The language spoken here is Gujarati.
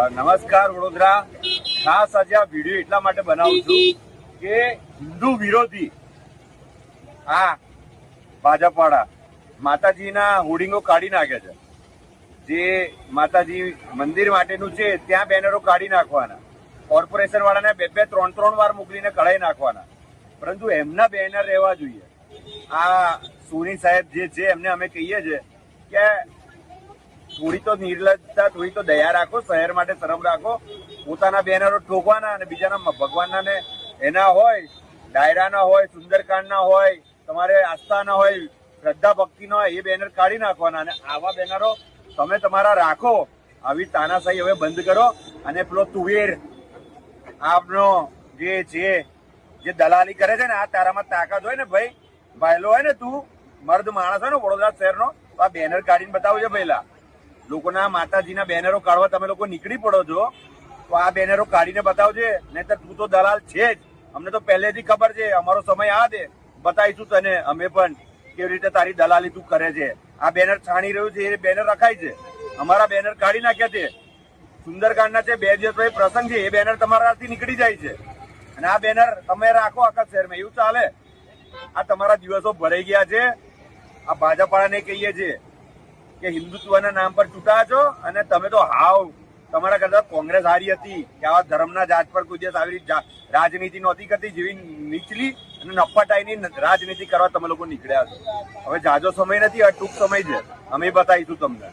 નમસ્કાર વડોદરા. ખાસ આજે આ વિડીયો એટલા માટે બનાવું છું કે હિન્દુ વિરોધી આ ભાજપ વાળા માતાજીના હોર્ડિંગો કાઢી નાખે છે. જે માતાજી મંદિર માટેનું છે ત્યાં બેનરો કાઢી નાખવાના, કોર્પોરેશન વાળાને બે ત્રણ વાર મોકલીને કઢાઈ નાખવાના, પરંતુ એમના બેનર રહેવા જોઈએ. આ સોની સાહેબ જે છે એમને અમે કહીએ છીએ કે થોડી તો નિર્લજ્જતા, થોડી તો દયા રાખો, શહેર માટે શરમ રાખો. પોતાના બેનરો ઠોકવાના અને બીજાના ભગવાનના ને એના હોય, ડાયરાના હોય, સુંદરકાંડના હોય, તમારે આસ્થાના હોય, શ્રદ્ધા ભક્તિના હોય, એ બેનર કાઢી નાખવાના. અને આવા બેનરો તમે તમારા રાખો. આવી તાનાશાહી હવે બંધ કરો. અને પેલો તુવેર આપનો જે છે, જે દલાલી કરે છે ને, આ તારામાં તાકાત હોય ને ભાઈ, ભાઈલો હોય ને, તું મર્દ માણસ હોય ને વડોદરા શહેરનો, તો આ બેનર કાઢીને બતાવજો. પહેલા લોકોના માતાજીના બેનરો કાઢવા તમે લોકો નીકળી પડો છો, તો આ બેનરો કાઢીને બતાવજે. નહીતર તું તો દલાલ છે જ. અમને તો પહેલેથી ખબર છે. અમારો સમય આ દે, બતાવીશું તને અમે પણ કેવી રીતે તારી દલાલી તું કરે છે. આ બેનર છાણી રહ્યું છે, એ બેનર રખાય છે. અમારા બેનર કાઢી નાખ્યા છે. સુંદરકાંડના છે, 2 દિવસ પછી પ્રસંગ છે, એ બેનર તમારાથી નીકળી જાય છે. અને આ બેનર તમે રાખો આખા શહેરમાં. એવું ચાલે? આ તમારા દિવસો ભરાઈ ગયા છે. આ ભાજપ વાળાને કહીએ છીએ કે હિન્દુત્વના નામ પર છૂટા છો, અને તમે તો હાવ તમારા કરતા કોંગ્રેસ હારી હતી કે આવા ધર્મના જાત પર કોઈ દિવસ આવી રાજનીતિ નહોતી કરતી. જેવી નીચલી અને નફટાઈની રાજનીતિ કરવા તમે લોકો નીકળ્યા છો. હવે જાજો સમય નથી, ટૂંક સમય છે. અમે બતાવીશું તમને.